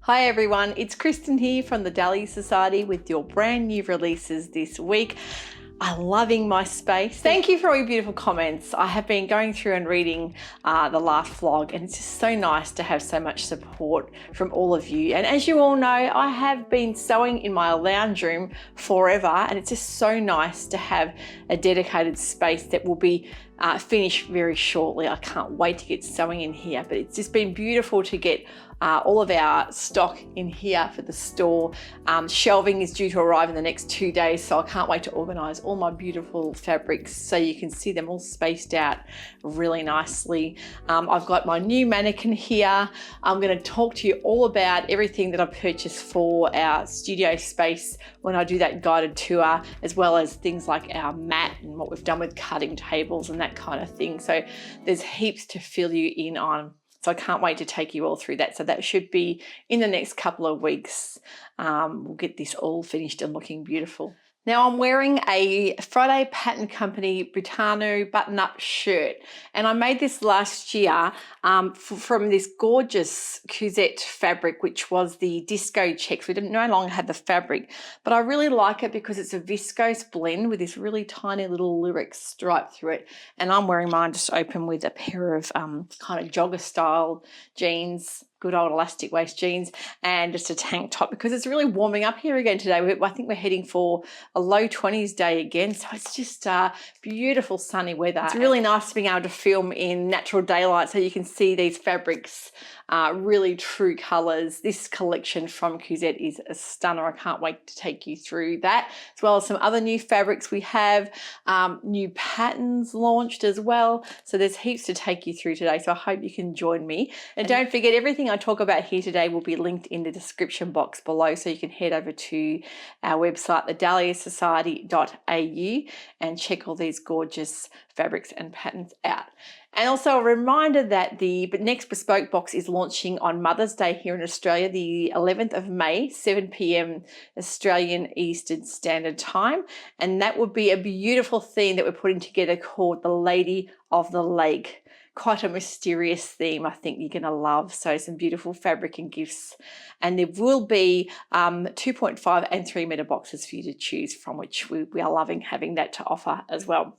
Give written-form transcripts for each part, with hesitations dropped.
Hi everyone, it's Kristen here from the Dahlia Society with your brand new releases this week. I'm loving my space. Thank you for all your beautiful comments. I have been going through and reading the last vlog, and it's just so nice to have so much support from all of you. And as you all know, I have been sewing in my lounge room forever, and it's just so nice to have a dedicated space that will be finished very shortly. I can't wait to get sewing in here, but it's just been beautiful to get all of our stock in here for the store. Shelving is due to arrive in the next 2 days, so I can't wait to organize all my beautiful fabrics so you can see them all spaced out really nicely. I've got my new mannequin here. I'm going to talk to you all about everything that I purchased for our studio space when I do that guided tour, as well as things like our mat and what we've done with cutting tables and that kind of thing. So there's heaps to fill you in on. So I can't wait to take you all through that. So that should be in the next couple of weeks. We'll get this all finished and looking beautiful. Now I'm wearing a Friday Pattern Company Britannia button-up shirt, and I made this last year from this gorgeous Kuzette fabric, which was the disco checks. We no longer had the fabric, but I really like it because it's a viscose blend with this really tiny little lyric stripe through it. And I'm wearing mine just open with a pair of kind of jogger style jeans, good old elastic waist jeans, and just a tank top because it's really warming up here again today. I think we're heading for a low 20s day again, so it's just beautiful sunny weather. It's really nice being able to film in natural daylight so you can see these fabrics, really true colors. This collection from Kuzette is a stunner. I can't wait to take you through that, as well as some other new fabrics. We have new patterns launched as well, so there's heaps to take you through today, so I hope you can join me. And don't forget, everything I talk about here today will be linked in the description box below, so you can head over to our website, the dahliasewciety.au, and check all these gorgeous fabrics and patterns out. And also a reminder that the next bespoke box is launching on Mother's Day here in Australia, the 11th of May, 7 p.m. Australian Eastern Standard Time. And that would be a beautiful theme that we're putting together called the Lady of the Lake. Quite a mysterious theme I think you're going to love. So some beautiful fabric and gifts. And there will be 2.5 and 3 meter boxes for you to choose from, which we are loving having that to offer as well.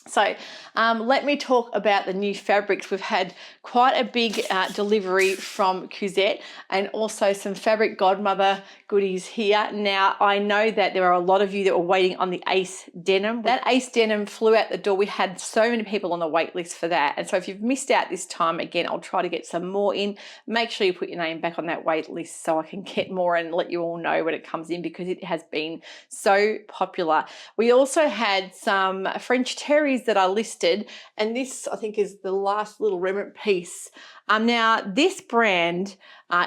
So let me talk about the new fabrics. We've had quite a big delivery from Kuzette, and also some fabric Godmother goodies here. Now, I know that there are a lot of you that were waiting on the AEST denim. That AEST denim flew out the door. We had so many people on the wait list for that. And so if you've missed out this time, again, I'll try to get some more in. Make sure you put your name back on that wait list so I can get more and let you all know when it comes in, because it has been so popular. We also had some French terry that I listed, and this I think is the last little remnant piece. Now this brand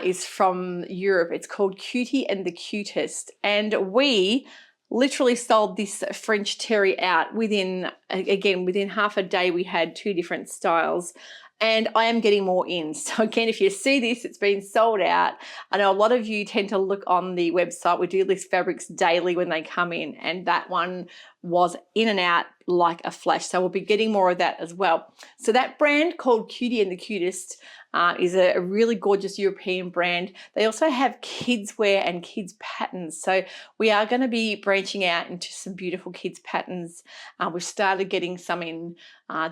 is from Europe. It's called Cutie and the Cutest, and we literally sold this French terry out within half a day. We had 2 different styles, and I am getting more in. So again, if you see this, it's been sold out. I know a lot of you tend to look on the website. We do list fabrics daily when they come in, and that one was in and out like a flash. So we'll be getting more of that as well. So that brand called Cutie and the Cutest is a really gorgeous European brand. They also have kids wear and kids patterns. So we are going to be branching out into some beautiful kids patterns. We've started getting some in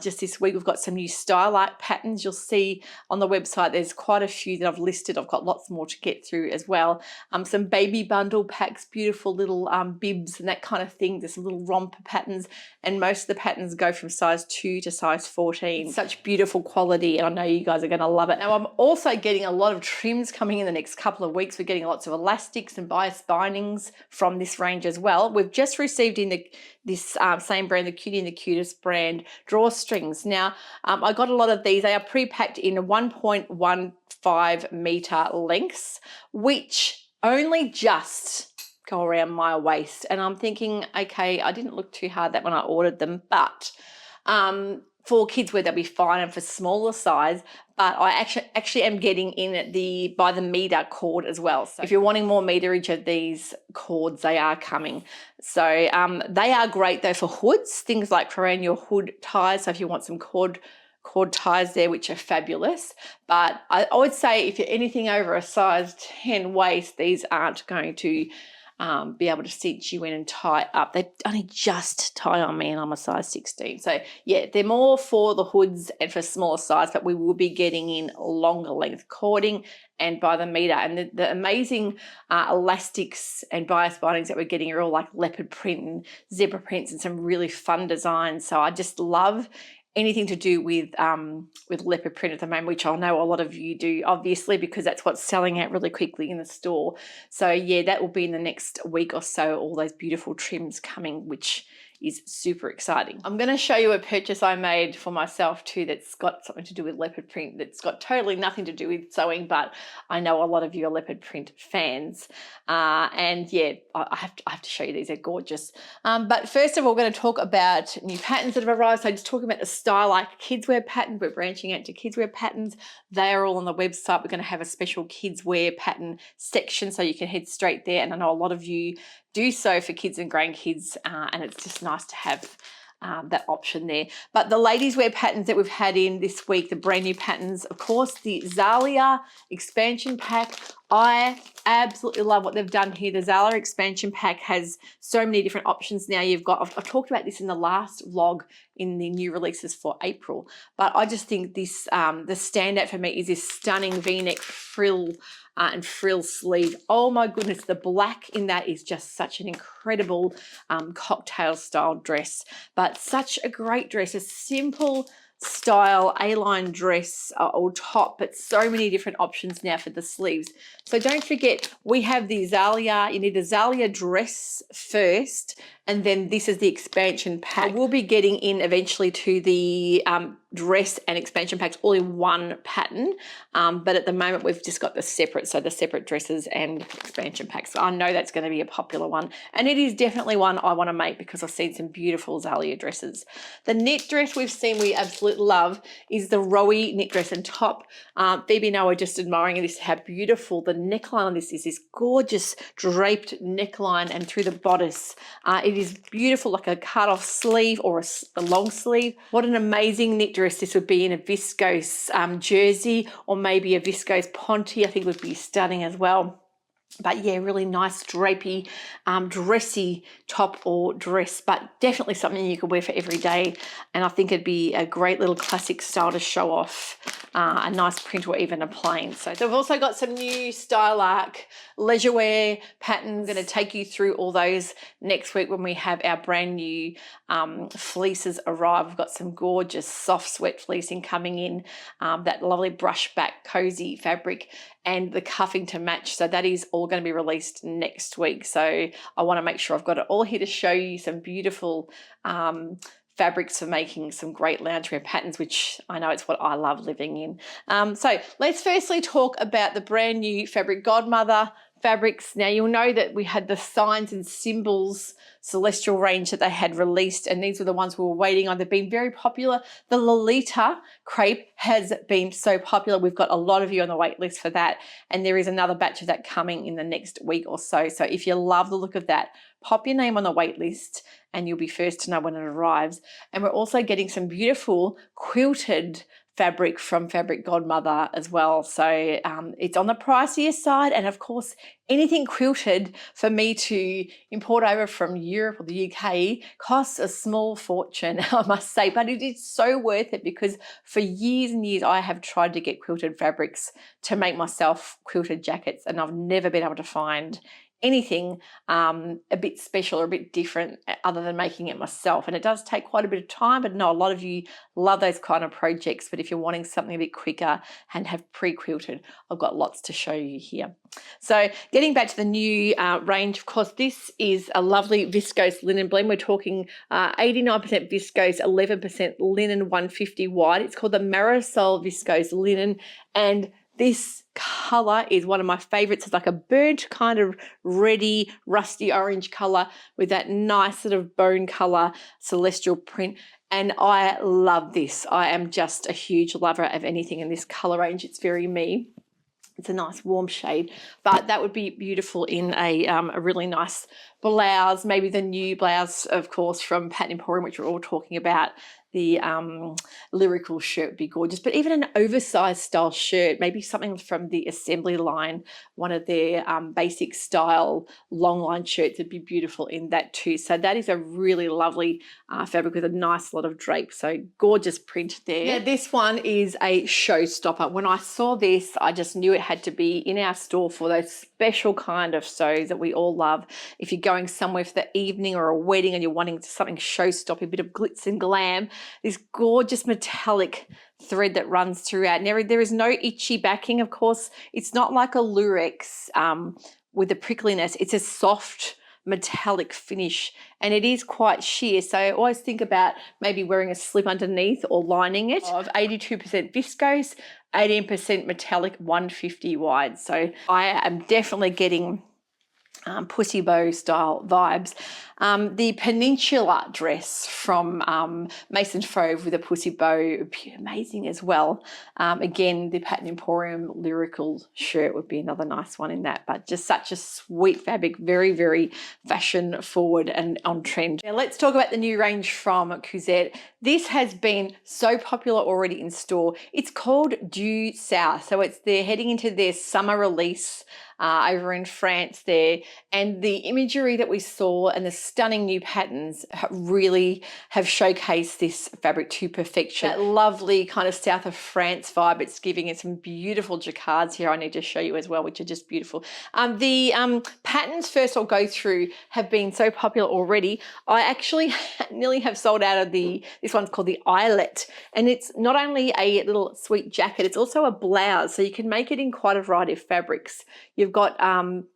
just this week. We've got some new style art patterns. You'll see on the website there's quite a few that I've listed. I've got lots more to get through as well. Some baby bundle packs, beautiful little bibs and that kind of thing. There's some little romper patterns, and most of the patterns go from size 2 to size 14. Such beautiful quality, and I know you guys are going to love it. Now I'm also getting a lot of trims coming in the next couple of weeks. We're getting lots of elastics and bias bindings from this range as well. We've just received in this same brand, the Cutie and the Cutest brand, drawstrings. Now I got a lot of these. They are pre-packed in 1.15 meter lengths, which only just go around my waist. And I'm thinking, okay, I didn't look too hard that when I ordered them, but for kids wear they'll be fine, and for smaller size. But I actually am getting in at the by the meter cord as well. So if you're wanting more meterage of these cords, they are coming. So they are great though for hoods, things like around your hood ties. So if you want some cord cord ties there, which are fabulous. But I would say if you're anything over a size 10 waist, these aren't going to be able to cinch you in and tie up. They only just tie on me, and I'm a size 16. So yeah, they're more for the hoods and for smaller size, but we will be getting in longer length cording and by the meter. And the amazing elastics and bias bindings that we're getting are all like leopard print and zebra prints and some really fun designs. So I just love anything to do with leopard print at the moment, which I know a lot of you do, obviously, because that's what's selling out really quickly in the store. So yeah, that will be in the next week or so, all those beautiful trims coming, which is super exciting. I'm going to show you a purchase I made for myself too that's got something to do with leopard print, that's got totally nothing to do with sewing, but I know a lot of you are leopard print fans. And yeah, I have to show you these, they're gorgeous. But first of all, we're going to talk about new patterns that have arrived. So just talking about the style, like kids wear pattern, we're branching out to kids wear patterns. They are all on the website. We're going to have a special kids wear pattern section, so you can head straight there. And I know a lot of you do so for kids and grandkids, and it's just nice to have that option there. But the ladies wear patterns that we've had in this week, the brand new patterns, of course, the Zalia expansion pack. I absolutely love what they've done here. The Zalia expansion pack has so many different options now. You've got, I've talked about this in the last vlog in the new releases for April, but I just think this, the standout for me is this stunning V-neck frill and frill sleeve. Oh my goodness, the black in that is just such an incredible cocktail style dress, but such a great dress, a simple style A-line dress or top, but so many different options now for the sleeves. So don't forget, we have the Zalia, you need the Zalia dress first, and then this is the expansion pack. We'll be getting in eventually to the dress and expansion packs all in one pattern, but at the moment we've just got the separate, so the separate dresses and expansion packs. So I know that's going to be a popular one, and it is definitely one I want to make because I've seen some beautiful Zalia dresses. The knit dress we've seen we absolutely love is the Rowie knit dress and top. Phoebe and I were just admiring this, how beautiful the neckline on this is, this gorgeous draped neckline, and through the bodice it is beautiful, like a cut off sleeve or a long sleeve. What an amazing knit dress this would be in a viscose jersey, or maybe a viscose ponte, I think would be stunning as well. But yeah, really nice drapey, dressy top or dress, but definitely something you could wear for every day. And I think it'd be a great little classic style to show off a nice print or even a plain. So we've also got some new Style Arc leisure wear patterns. I'm going to take you through all those next week when we have our brand new fleeces arrive. We've got some gorgeous soft sweat fleecing coming in, that lovely brush back cozy fabric, and the cuffing to match. So that is all going to be released next week. So I want to make sure I've got it all here to show you some beautiful fabrics for making some great loungewear patterns, which I know it's what I love living in. So let's firstly talk about the brand new fabric Godmother fabrics. Now you'll know that we had the Signs and Symbols Celestial range that they had released, and these were the ones we were waiting on. They've been very popular. The Lolita crepe has been so popular. We've got a lot of you on the wait list for that, and there is another batch of that coming in the next week or so. So if you love the look of that, pop your name on the wait list and you'll be first to know when it arrives. And we're also getting some beautiful quilted fabric from Fabric Godmother as well. So it's on the pricier side, and of course anything quilted for me to import over from Europe or the UK costs a small fortune, I must say, but it is so worth it, because for years and years I have tried to get quilted fabrics to make myself quilted jackets, and I've never been able to find anything a bit special or a bit different other than making it myself. And it does take quite a bit of time, but I know a lot of you love those kind of projects. But if you're wanting something a bit quicker and have pre-quilted, I've got lots to show you here. So getting back to the new range, of course, this is a lovely viscose linen blend. We're talking 89% viscose, 11% linen, 150 wide. It's called the Marisol viscose linen, and this color is one of my favorites. It's like a burnt kind of reddy, rusty orange color with that nice sort of bone color celestial print. And I love this. I am just a huge lover of anything in this color range. It's very me. It's a nice warm shade, but that would be beautiful in a really nice blouse, maybe the new blouse, of course, from Pattern Emporium, which we're all talking about. the lyrical shirt would be gorgeous. But even an oversized style shirt, maybe something from the assembly line, one of their basic style long line shirts would be beautiful in that too. So that is a really lovely fabric with a nice lot of drape. So gorgeous print there. Now this one is a showstopper. When I saw this, I just knew it had to be in our store for those special kind of sews that we all love. If you're going somewhere for the evening or a wedding and you're wanting something showstoppy, a bit of glitz and glam, this gorgeous metallic thread that runs throughout. Now, there is no itchy backing, of course. It's not like a lurex with the prickliness. It's a soft metallic finish, and it is quite sheer. So I always think about maybe wearing a slip underneath or lining it. Of 82% viscose, 18% metallic, 150 wide. So I am definitely getting pussy bow style vibes. The Peninsula dress from Mason Fove with a pussy bow, amazing as well. Again, the Pattern Emporium lyrical shirt would be another nice one in that, but just such a sweet fabric, very, very fashion forward and on trend. Now let's talk about the new range from Kuzette. This has been so popular already in store. It's called Due South. So they're heading into their summer release over in France there, and the imagery that we saw and the stunning new patterns really have showcased this fabric to perfection. That lovely kind of south of France vibe it's giving. It some beautiful jacquards here I need to show you as well, which are just beautiful. The patterns first I'll go through have been so popular already. I actually nearly have sold out of this one's called the eyelet, and it's not only a little sweet jacket, it's also a blouse, so you can make it in quite a variety of fabrics. You've got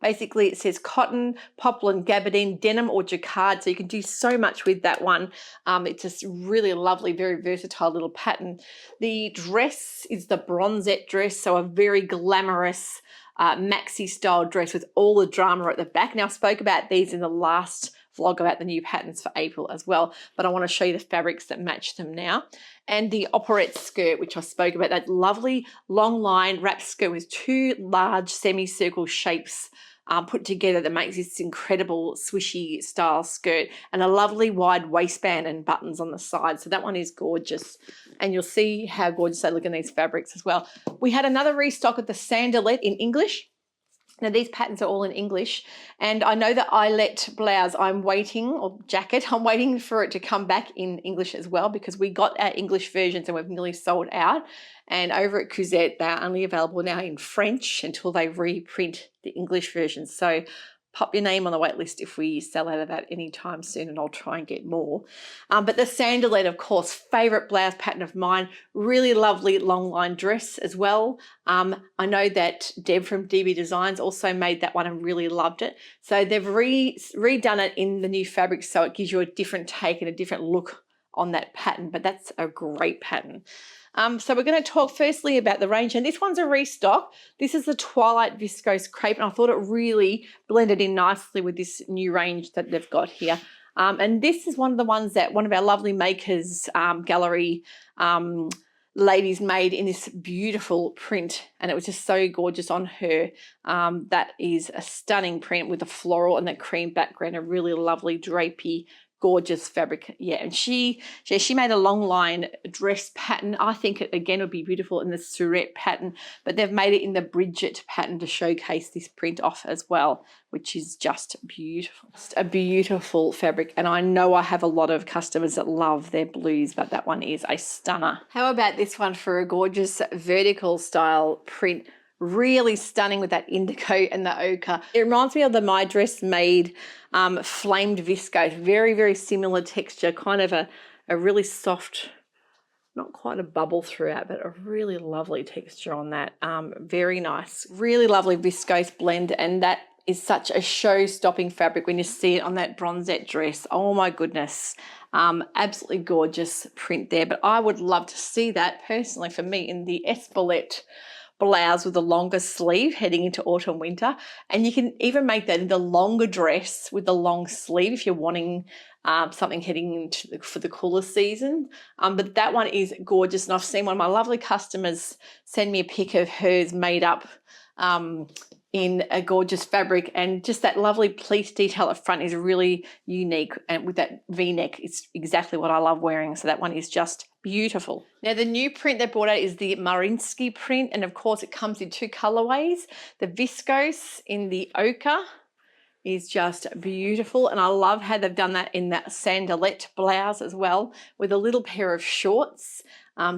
basically it says cotton, poplin, gabardine, denim or jacquard, so you can do so much with that one. It's just really lovely, very versatile little pattern. The dress is the bronzette dress, so a very glamorous maxi style dress with all the drama at the back. Now I spoke about these in the last vlog about the new patterns for April as well, but I want to show you the fabrics that match them now. And the operette skirt, which I spoke about, that lovely long line wrap skirt with two large semicircle shapes put together that makes this incredible swishy style skirt, and a lovely wide waistband and buttons on the side. So that one is gorgeous, and you'll see how gorgeous they look in these fabrics as well. We had another restock of the sandalette in English. Now these patterns are all in English, and I know the eyelet blouse I'm waiting, or jacket, I'm waiting for it to come back in English as well, because we got our English versions and we've nearly sold out. And over at Kuzette, they're only available now in French until they reprint the English versions. So pop your name on the wait list if we sell out of that anytime soon, and I'll try and get more. But the sandalette, of course, favourite blouse pattern of mine. Really lovely long line dress as well. I know that Deb from DB Designs also made that one and really loved it. So they've redone it in the new fabric, so it gives you a different take and a different look on that pattern, but that's a great pattern. So we're going to talk firstly about the range, and this one's a restock. This is the Twilight Viscose Crepe, and I thought it really blended in nicely with this new range that they've got here. And this is one of the ones that one of our lovely makers gallery ladies made in this beautiful print, and it was just so gorgeous on her. That is a stunning print with the floral and the cream background, a really lovely drapey, gorgeous fabric. Yeah, and she made a long line dress pattern. I think it again would be beautiful in the surette pattern, but they've made it in the Bridget pattern to showcase this print off as well, which is just beautiful. Just a beautiful fabric, and I know I have a lot of customers that love their blues, but that one is a stunner. How about this one for a gorgeous vertical style print? Really stunning with that indigo and the ochre. It reminds me of the My Dress Made flamed viscose. Very, very similar texture, kind of a really soft, not quite a bubble throughout, but a really lovely texture on that. Very nice. Really lovely viscose blend, and that is such a show-stopping fabric when you see it on that bronzette dress. Oh my goodness. Absolutely gorgeous print there, but I would love to see that personally for me in the Espelette blouse with a longer sleeve heading into autumn winter, and you can even make that in the longer dress with the long sleeve if you're wanting something heading into for the cooler season. But that one is gorgeous, and I've seen one of my lovely customers send me a pic of hers made up in a gorgeous fabric, and just that lovely pleat detail at front is really unique, and with that V-neck, it's exactly what I love wearing. So that one is just beautiful. Now the new print they brought out is the Marinsky print, and of course it comes in two colorways. The viscose in the ochre is just beautiful, and I love how they've done that in that sandalette blouse as well, with a little pair of shorts.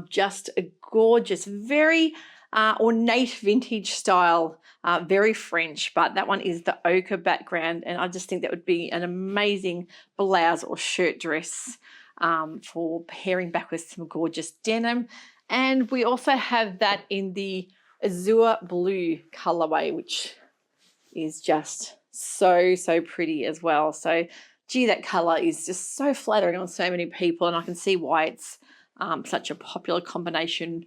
Just a gorgeous, very ornate vintage style, very French, but that one is the ochre background, and I just think that would be an amazing blouse or shirt dress for pairing back with some gorgeous denim. And we also have that in the azure blue colorway, which is just so pretty as well. So gee, that color is just so flattering on so many people, and I can see why it's such a popular combination.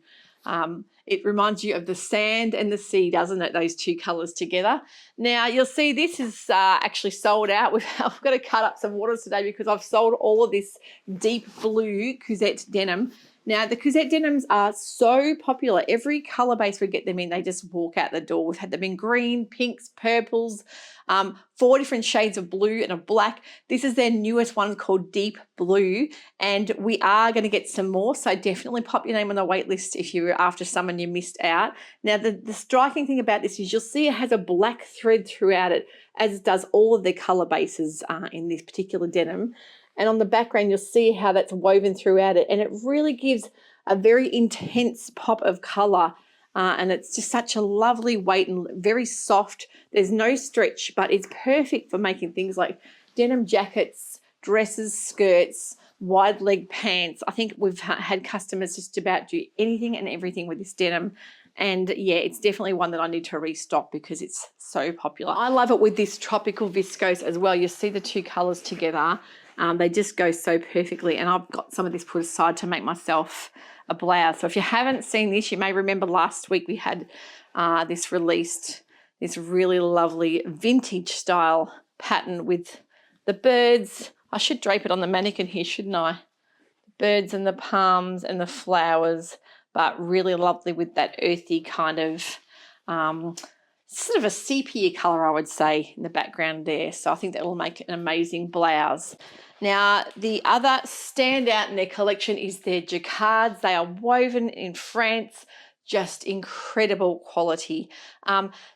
It reminds you of the sand and the sea, doesn't it? Those two colors together. Now you'll see this is actually sold out. I've got to cut up some waters today because I've sold all of this deep blue Kuzette denim. Now the Kuzette denims are so popular. Every color base we get them in, they just walk out the door. We've had them in green, pinks, purples, 4 different shades of blue and of black. This is their newest one called Deep Blue, and we are going to get some more, so definitely pop your name on the wait list if you're after someone you missed out. Now the striking thing about this is you'll see it has a black thread throughout it, as does all of the color bases in this particular denim. And on the background, you'll see how that's woven throughout it, and it really gives a very intense pop of color. And it's just such a lovely weight and very soft. There's no stretch, but it's perfect for making things like denim jackets, dresses, skirts, wide leg pants. I think we've had customers just about do anything and everything with this denim. And yeah, it's definitely one that I need to restock because it's so popular. I love it with this tropical viscose as well. You see the two colors together. They just go so perfectly, and I've got some of this put aside to make myself a blouse. So if you haven't seen this, you may remember last week we had this released, this really lovely vintage style pattern with the birds. I should drape it on the mannequin here, shouldn't I? The birds and the palms and the flowers, but really lovely with that earthy kind of sort of a sepia color, I would say, in the background there. So I think that will make an amazing blouse. Now, the other standout in their collection is their jacquards. They are woven in France, just incredible quality.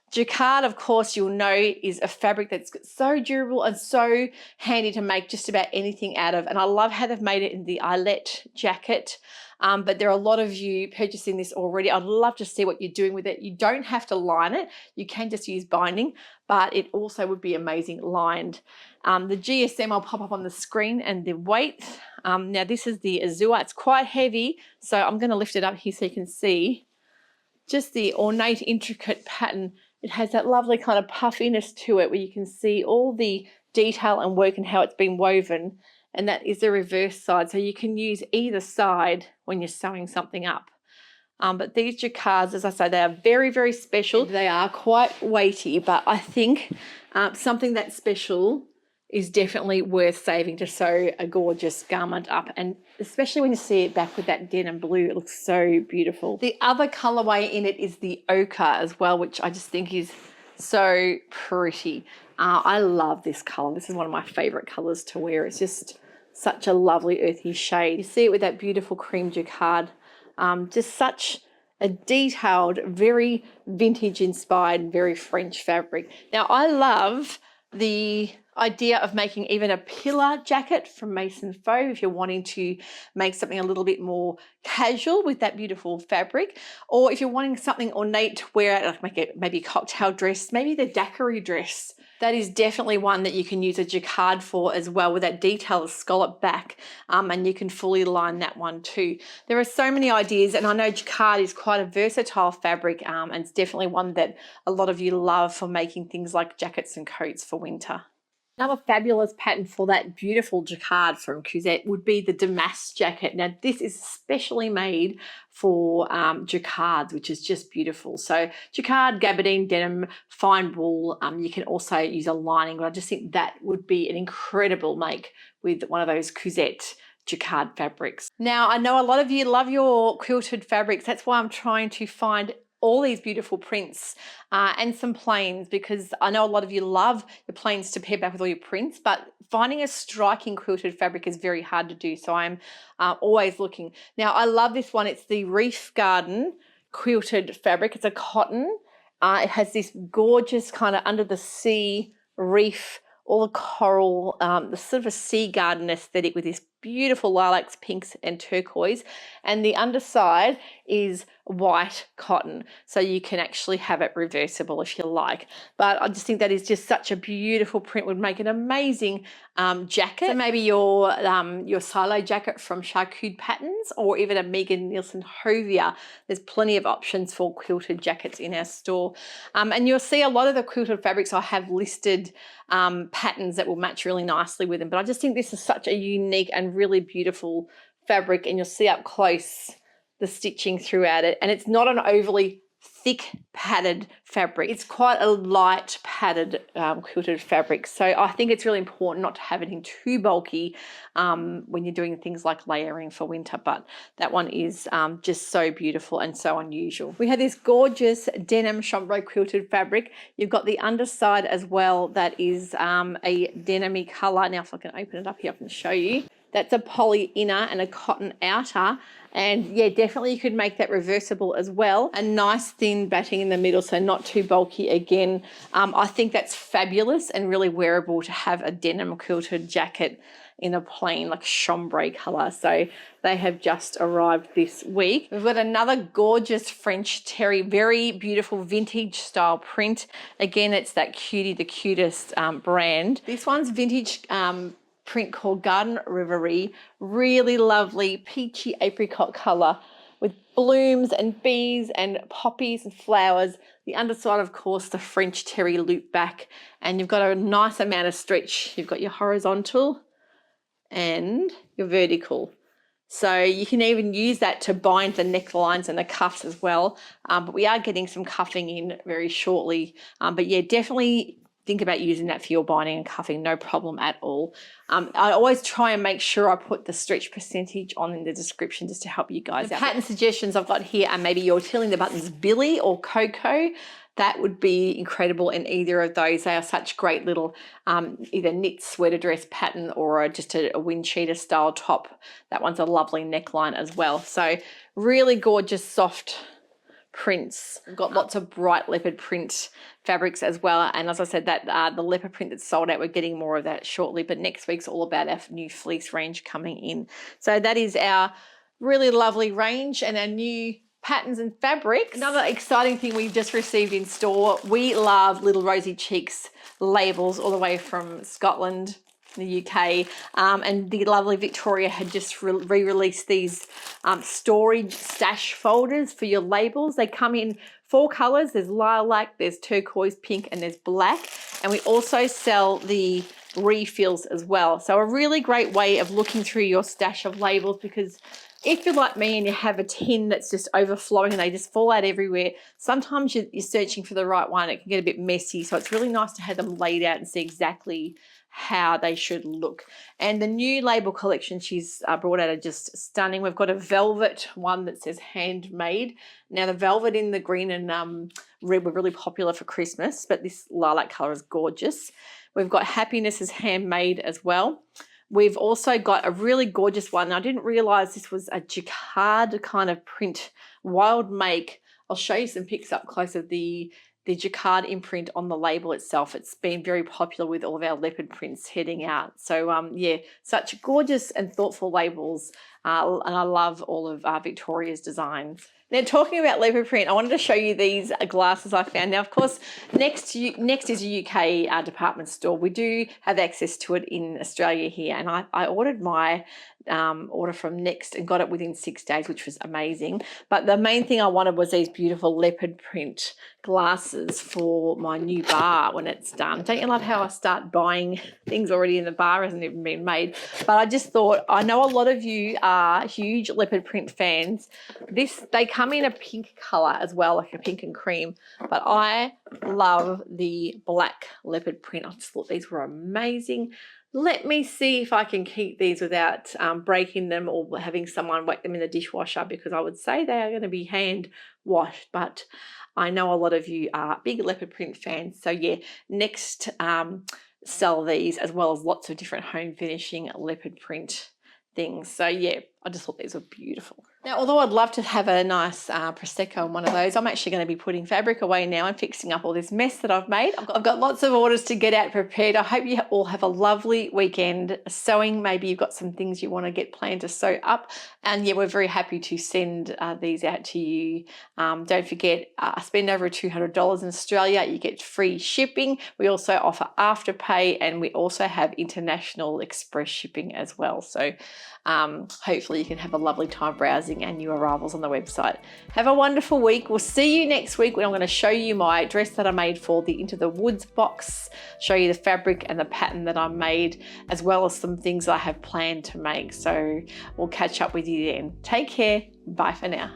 Jacquard, of course, you'll know, is a fabric that's so durable and so handy to make just about anything out of. And I love how they've made it in the eyelet jacket. But there are a lot of you purchasing this already. I'd love to see what you're doing with it. You don't have to line it. You can just use binding, but it also would be amazing lined. The GSM I'll pop up on the screen, and the weight. Now this is the azure. It's quite heavy, so I'm going to lift it up here so you can see just the ornate, intricate pattern. It has that lovely kind of puffiness to it where you can see all the detail and work and how it's been woven. And that is the reverse side, so you can use either side when you're sewing something up. But these jacquards, as I say, they are very special. They are quite weighty, but I think something that's special is definitely worth saving to sew a gorgeous garment up, and especially when you see it back with that denim blue, it looks so beautiful. The other colorway in it is the ochre as well, which I just think is so pretty. I love this color. This is one of my favorite colors to wear. It's just such a lovely earthy shade. You see it with that beautiful cream jacquard. Just such a detailed, very vintage inspired, very French fabric. Now I love the idea of making even a pillar jacket from Mason Faux if you're wanting to make something a little bit more casual with that beautiful fabric, or if you're wanting something ornate to wear, like make it maybe a cocktail dress, maybe the daiquiri dress. That is definitely one that you can use a jacquard for as well, with that detailed scallop back, and you can fully line that one too. There are so many ideas, and I know jacquard is quite a versatile fabric, and it's definitely one that a lot of you love for making things like jackets and coats for winter. Another fabulous pattern for that beautiful jacquard from Kuzette would be the damask jacket. Now this is specially made for jacquards, which is just beautiful. So jacquard, gabardine, denim, fine wool. You can also use a lining, but I just think that would be an incredible make with one of those Kuzette jacquard fabrics. Now I know a lot of you love your quilted fabrics. That's why I'm trying to find all these beautiful prints and some plains, because I know a lot of you love the plains to pair back with all your prints, but finding a striking quilted fabric is very hard to do. So I'm always looking. Now I love this one. It's the Reef Garden quilted fabric. It's a cotton. It has this gorgeous kind of under the sea reef, all the coral, the sort of a sea garden aesthetic with this beautiful lilacs, pinks and turquoise, and the underside is white cotton, so you can actually have it reversible if you like. But I just think that is just such a beautiful print, would make an amazing jacket. So maybe your silo jacket from Jacquard Patterns, or even a Megan Nielsen Hovia. There's plenty of options for quilted jackets in our store, and you'll see a lot of the quilted fabrics I have listed patterns that will match really nicely with them. But I just think this is such a unique and really beautiful fabric, and you'll see up close the stitching throughout it, and it's not an overly thick padded fabric. It's quite a light padded quilted fabric, so I think it's really important not to have it in too bulky when you're doing things like layering for winter. But that one is just so beautiful and so unusual. We have this gorgeous denim chambray quilted fabric. You've got the underside as well, that is a denim-y color. Now if I can open it up here, I can show you. That's a poly inner and a cotton outer. And yeah, definitely you could make that reversible as well. A nice thin batting in the middle, so not too bulky again. I think that's fabulous and really wearable to have a denim quilted jacket in a plain like chambray color. So they have just arrived this week. We've got another gorgeous French terry, very beautiful vintage style print. Again, it's that Cutie the Cutest brand. This one's vintage print called Garden Reverie. Really lovely peachy apricot color with blooms and bees and poppies and flowers. The underside, of course, the French terry loop back, and you've got a nice amount of stretch. You've got your horizontal and your vertical. So you can even use that to bind the necklines and the cuffs as well. But we are getting some cuffing in very shortly. But yeah, definitely think about using that for your binding and cuffing, no problem at all. I always try and make sure I put the stretch percentage on in the description just to help you guys out. The pattern suggestions I've got here are maybe you're tilling the buttons Billy or Coco. That would be incredible in either of those. They are such great little either knit sweater dress pattern or just a wind cheater style top. That one's a lovely neckline as well. So really gorgeous soft prints. We've got lots of bright leopard print fabrics as well, and as I said, that the leopard print that's sold out, we're getting more of that shortly, but next week's all about our new fleece range coming in. So that is our really lovely range and our new patterns and fabrics. Another exciting thing we've just received in store, we love Little Rosy Cheeks labels all the way from Scotland, the UK, and the lovely Victoria had just re-released these storage stash folders for your labels. They come in 4 colors. There's lilac, there's turquoise, pink, and there's black. And we also sell the refills as well. So a really great way of looking through your stash of labels, because if you're like me and you have a tin that's just overflowing and they just fall out everywhere, sometimes you're searching for the right one. It can get a bit messy. So it's really nice to have them laid out and see exactly how they should look. And the new label collection she's brought out are just stunning. We've got a velvet one that says handmade. Now the velvet in the green and red were really popular for Christmas, but this lilac color is gorgeous. We've got happiness is handmade as well. We've also got a really gorgeous one. I didn't realize this was a Jacquard kind of print, wild make. I'll show you some pics up close of the Jacquard imprint on the label itself. It's been very popular with all of our leopard prints heading out. So yeah, such gorgeous and thoughtful labels, and I love all of Victoria's designs. Now, talking about leopard print, I wanted to show you these glasses I found. Now, of course, Next is a UK department store. We do have access to it in Australia here, and I ordered my order from Next and got it within 6 days, which was amazing. But the main thing I wanted was these beautiful leopard print glasses for my new bar when it's done. Don't you love how I start buying things already in the bar, hasn't even been made? But I just thought, I know a lot of you are huge leopard print fans. They come in a pink color as well, like a pink and cream, but I love the black leopard print. I just thought these were amazing. Let me see if I can keep these without breaking them or having someone whack them in the dishwasher, because I would say they are going to be hand washed, but I know a lot of you are big leopard print fans. So yeah, next sell these as well as lots of different home finishing leopard print things. So yeah, I just thought these were beautiful. Now, although I'd love to have a nice Prosecco in one of those, I'm actually going to be putting fabric away now and fixing up all this mess that I've made. I've got lots of orders to get out prepared. I hope you all have a lovely weekend sewing. Maybe you've got some things you want to get planned to sew up. And yeah, we're very happy to send these out to you. Don't forget, spend over $200 in Australia, you get free shipping. We also offer Afterpay, and we also have international express shipping as well. So hopefully you can have a lovely time browsing and new arrivals on the website. Have a wonderful week. We'll see you next week when I'm going to show you my dress that I made for the Into the Woods box, show you the fabric and the pattern that I made, as well as some things I have planned to make. So we'll catch up with you then. Take care. Bye for now.